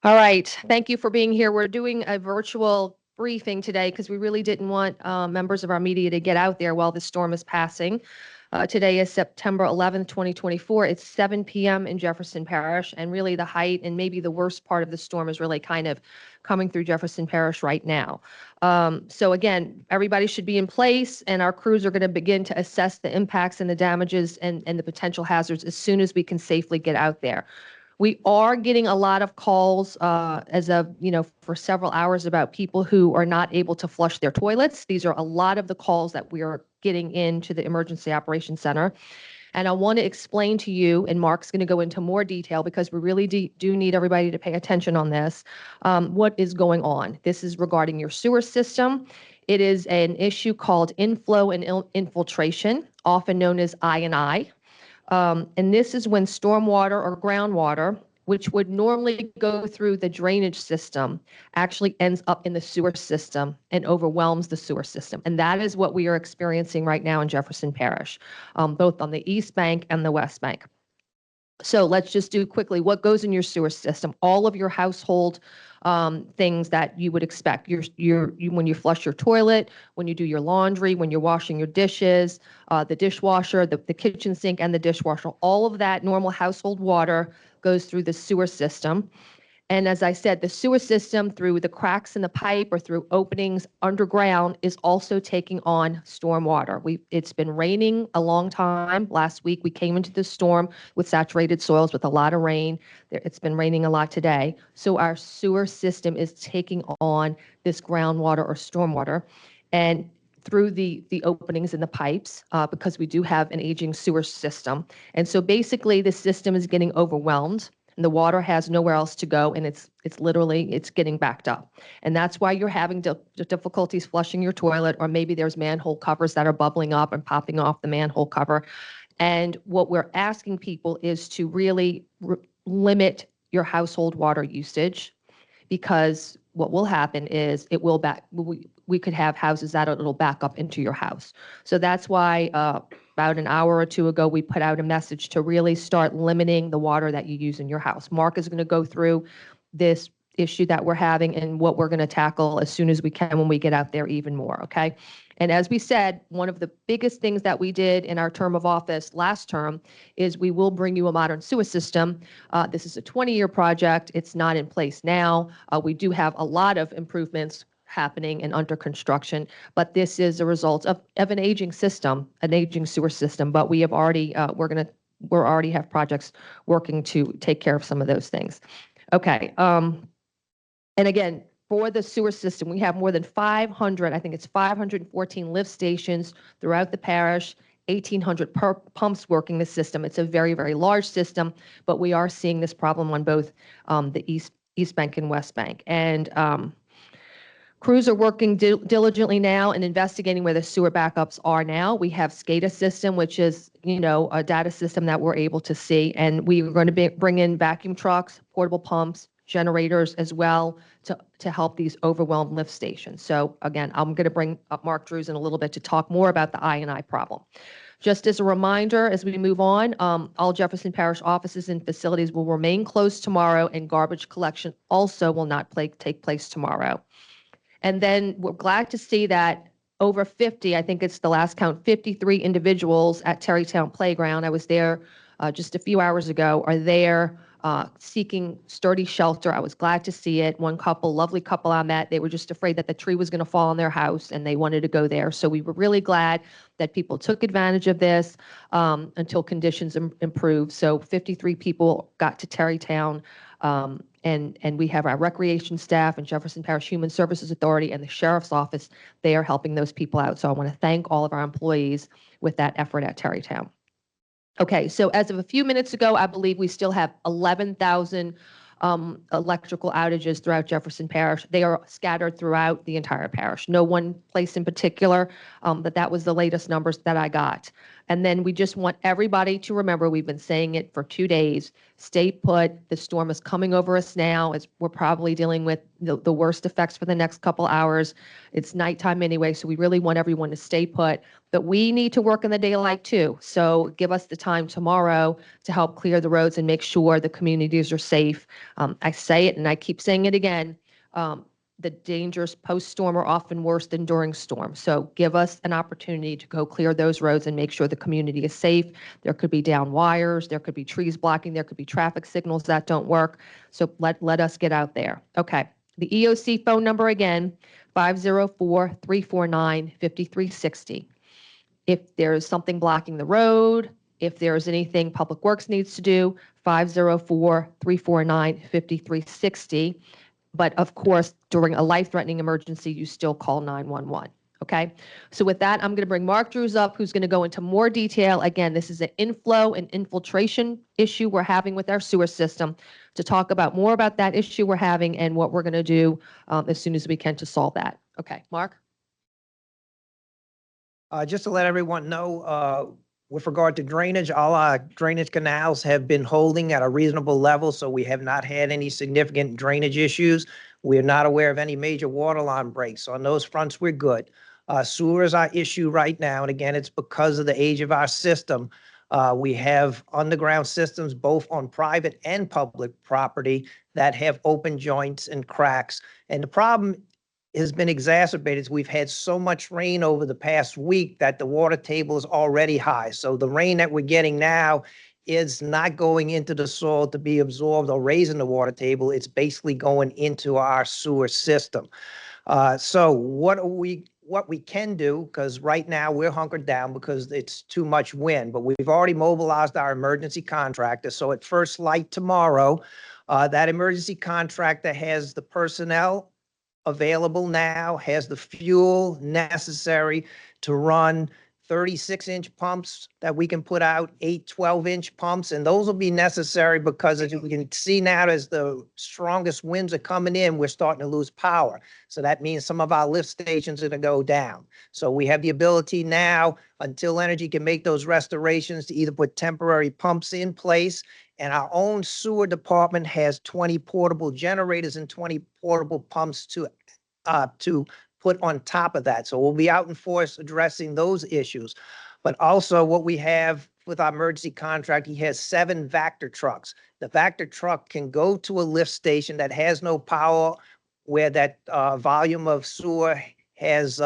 All right. Thank you for being here. We're doing a virtual briefing today because we really didn't want members of our media to get out there while the storm is passing. Today is September 11th, 2024. It's 7 p.m. in Jefferson Parish, and really the height and maybe the worst part of the storm is really kind of coming through Jefferson Parish right now. So again, everybody should be in place, and our crews are going to begin to assess the impacts and the damages and the potential hazards as soon as we can safely get out there. We are getting a lot of calls as of, for several hours about people who are not able to flush their toilets. These are a lot of the calls that we are getting into the Emergency Operations Center. And I want to explain to you, and Mark's going to go into more detail because we really do need everybody to pay attention on this, what is going on. This is regarding your sewer system. It is an issue called inflow and infiltration, often known as I&I. And this is when stormwater or groundwater, which would normally go through the drainage system, actually ends up in the sewer system and overwhelms the sewer system. And that is what we are experiencing right now in Jefferson Parish, both on the East Bank and the West Bank. So let's just do quickly what goes in your sewer system. All of your household things that you would expect. When you flush your toilet, when you do your laundry, when you're washing your dishes, the dishwasher, the kitchen sink, and the dishwasher. All of that normal household water goes through the sewer system. And as I said, the sewer system through the cracks in the pipe or through openings underground is also taking on stormwater. It's been raining a long time. Last week we came into the storm with saturated soils with a lot of rain. It's been raining a lot today. So our sewer system is taking on this groundwater or stormwater. And through the openings in the pipes, because we do have an aging sewer system. And so basically the system is getting overwhelmed. And the water has nowhere else to go, and it's getting backed up. And that's why you're having difficulties flushing your toilet, or maybe there's manhole covers that are bubbling up and popping off the manhole cover. And what we're asking people is to really limit your household water usage, because what will happen is we could have houses that it'll back up into your house. So that's why about an hour or two ago, we put out a message to really start limiting the water that you use in your house. Mark is going to go through this issue that we're having and what we're going to tackle as soon as we can when we get out there even more, okay? And as we said, one of the biggest things that we did in our term of office last term is we will bring you a modern sewer system. This is a 20-year project. It's not in place now. We do have a lot of improvements happening and under construction, but this is a result of an aging system, an aging sewer system. But we have already, we're already have projects working to take care of some of those things. Okay. And again, for the sewer system, we have more than 500, I think it's 514 lift stations throughout the parish, 1,800 pumps working the system. It's a very, very large system, but we are seeing this problem on both the East Bank and West Bank. And crews are working diligently now and investigating where the sewer backups are now. We have SCADA system, which is, a data system that we're able to see. And we are going to bring in vacuum trucks, portable pumps, generators as well to help these overwhelmed lift stations. So again, I'm going to bring up Mark Drews in a little bit to talk more about the I&I problem. Just as a reminder, as we move on, all Jefferson Parish offices and facilities will remain closed tomorrow, and garbage collection also will not take place tomorrow. And then we're glad to see that over 50, I think it's the last count, 53 individuals at Terrytown Playground, I was there just a few hours ago, are there seeking sturdy shelter. I was glad to see it. One couple, lovely couple I met, they were just afraid that the tree was going to fall on their house and they wanted to go there. So we were really glad that people took advantage of this until conditions improved. So 53 people got to Terrytown. And we have our recreation staff and Jefferson Parish Human Services Authority and the Sheriff's Office. They are helping those people out. So I want to thank all of our employees with that effort at Terrytown. Okay, so as of a few minutes ago, I believe we still have 11,000 electrical outages throughout Jefferson Parish. They are scattered throughout the entire parish. No one place in particular, but that was the latest numbers that I got. And then we just want everybody to remember, we've been saying it for 2 days, stay put. The storm is coming over us now. We're probably dealing with the worst effects for the next couple hours. It's nighttime anyway, so we really want everyone to stay put. But we need to work in the daylight too. So give us the time tomorrow to help clear the roads and make sure the communities are safe. I say it and I keep saying it again. The dangers post-storm are often worse than during storm. So give us an opportunity to go clear those roads and make sure the community is safe. There could be down wires, there could be trees blocking, there could be traffic signals that don't work. So let us get out there. Okay. The EOC phone number again, 504-349-5360. If there's something blocking the road, if there's anything Public Works needs to do, 504-349-5360. But of course, during a life-threatening emergency, you still call 911. Okay. So with that, I'm going to bring Mark Drews up, who's going to go into more detail. Again, this is an inflow and infiltration issue we're having with our sewer system, to talk about more about that issue we're having and what we're going to do as soon as we can to solve that. Okay, Mark? Just to let everyone know, with regard to drainage, all our drainage canals have been holding at a reasonable level, so we have not had any significant drainage issues. We are not aware of any major water line breaks. So on those fronts, we're good. Sewer is our issue right now, and again, it's because of the age of our system. We have underground systems both on private and public property that have open joints and cracks. And the problem has been exacerbated. We've had so much rain over the past week that the water table is already high. So the rain that we're getting now is not going into the soil to be absorbed or raising the water table. It's basically going into our sewer system. So what we can do, because right now we're hunkered down because it's too much wind, but we've already mobilized our emergency contractor. So at first light tomorrow, that emergency contractor has the personnel available now, has the fuel necessary to run 36-inch pumps that we can put out, 8 12-inch pumps, and those will be necessary because as we can see now, as the strongest winds are coming in, we're starting to lose power. So that means some of our lift stations are going to go down. So we have the ability now, until energy can make those restorations, to either put temporary pumps in place, and our own sewer department has 20 portable generators and 20 portable pumps to put on top of that. So we'll be out in force addressing those issues. But also what we have with our emergency contract, he has 7 Vector trucks. The Vector truck can go to a lift station that has no power, where that volume of sewer has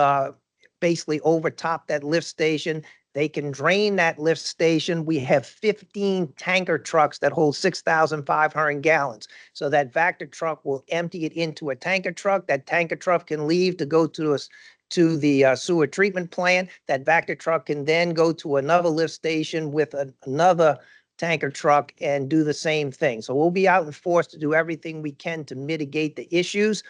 basically overtopped that lift station. They can drain that lift station. We have 15 tanker trucks that hold 6,500 gallons. So that Vector truck will empty it into a tanker truck. That tanker truck can leave to go to the sewer treatment plant. That Vector truck can then go to another lift station with another tanker truck and do the same thing. So we'll be out in force to do everything we can to mitigate the issues.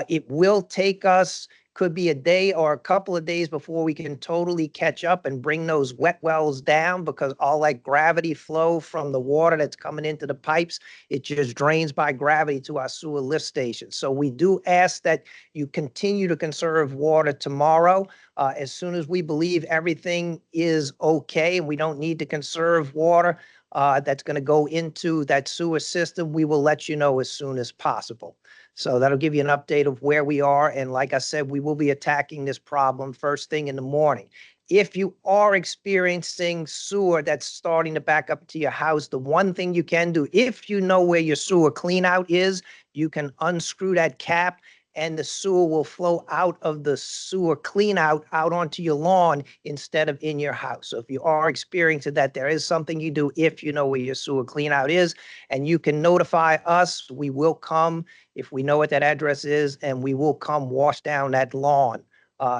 It will take us, could be a day or a couple of days before we can totally catch up and bring those wet wells down, because all that gravity flow from the water that's coming into the pipes, it just drains by gravity to our sewer lift station. So we do ask that you continue to conserve water tomorrow. As soon as we believe everything is okay and we don't need to conserve water that's going to go into that sewer system, we will let you know as soon as possible. So that'll give you an update of where we are. And like I said, we will be attacking this problem first thing in the morning. If you are experiencing sewer that's starting to back up to your house, the one thing you can do, if you know where your sewer clean out is, you can unscrew that cap and the sewer will flow out of the sewer clean out onto your lawn instead of in your house. So if you are experiencing that, there is something you do if you know where your sewer clean out is, and you can notify us. We will come if we know what that address is, and we will come wash down that lawn.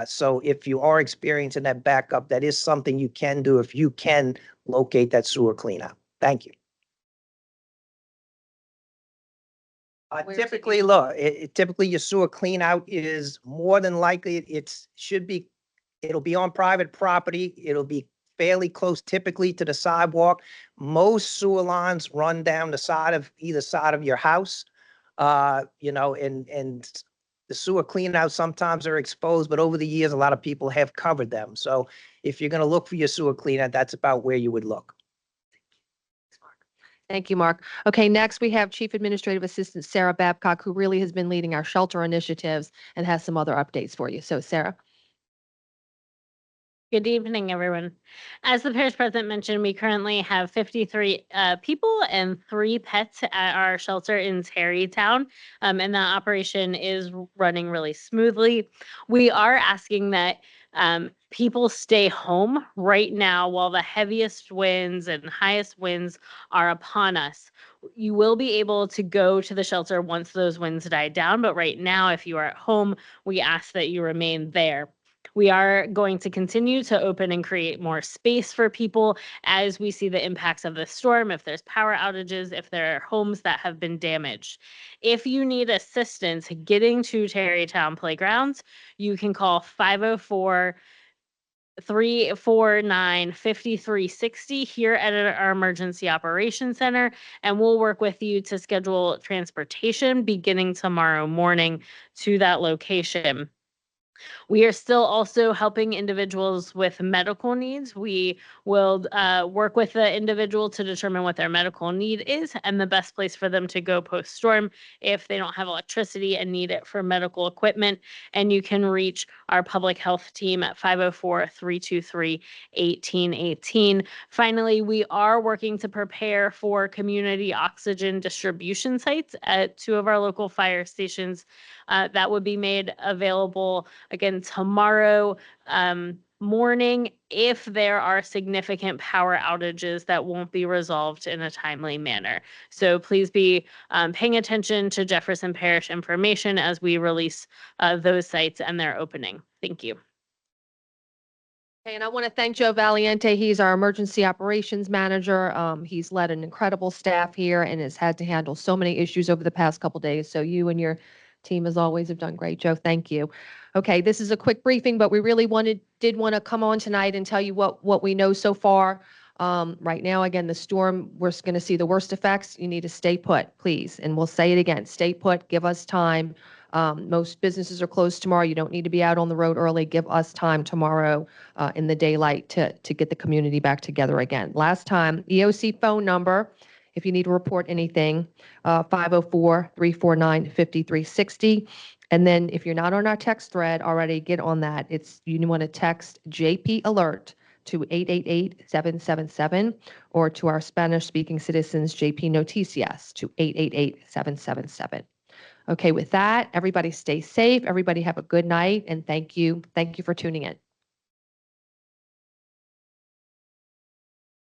So if you are experiencing that backup, that is something you can do if you can locate that sewer clean out. Thank you. Typically, look, typically your sewer clean out is more than likely, it'll be on private property. It'll be fairly close typically to the sidewalk. Most sewer lines run down the side of either side of your house. And the sewer clean out sometimes are exposed, but over the years, a lot of people have covered them. So if you're going to look for your sewer clean out, that's about where you would look. Thank you, Mark. Okay, next we have Chief Administrative Assistant Sarah Babcock, who really has been leading our shelter initiatives and has some other updates for you. So, Sarah. Good evening, everyone. As the parish president mentioned, we currently have 53 people and 3 pets at our shelter in Tarrytown, and that operation is running really smoothly. We are asking that people stay home right now while the heaviest winds and highest winds are upon us. You will be able to go to the shelter once those winds die down, but right now, if you are at home, we ask that you remain there. We are going to continue to open and create more space for people as we see the impacts of the storm, if there's power outages, if there are homes that have been damaged. If you need assistance getting to Tarrytown playgrounds, you can call 504 349 5360 here at our Emergency Operations Center, and we'll work with you to schedule transportation beginning tomorrow morning to that location. We are still also helping individuals with medical needs. We will work with the individual to determine what their medical need is and the best place for them to go post-storm if they don't have electricity and need it for medical equipment. And you can reach our public health team at 504-323-1818. Finally, we are working to prepare for community oxygen distribution sites at 2 of our local fire stations. That would be made available again tomorrow morning if there are significant power outages that won't be resolved in a timely manner. So please be paying attention to Jefferson Parish information as we release those sites and their opening. Thank you. Okay, and I want to thank Joe Valiente. He's our emergency operations manager. He's led an incredible staff here and has had to handle so many issues over the past couple days. So you and your team, as always, have done great, Joe. Thank you. Okay, this is a quick briefing, but we really did want to come on tonight and tell you what we know so far. Right now, again, the storm, we're going to see the worst effects. You need to stay put, please. And we'll say it again, stay put, give us time. Most businesses are closed tomorrow. You don't need to be out on the road early. Give us time tomorrow in the daylight to get the community back together again. Last time, EOC phone number, if you need to report anything, 504-349-5360. And then if you're not on our text thread already, get on that. You want to text JP Alert to 888-777 or to our Spanish-speaking citizens, JP Noticias, to 888-777. Okay, with that, everybody stay safe. Everybody have a good night, and thank you. Thank you for tuning in.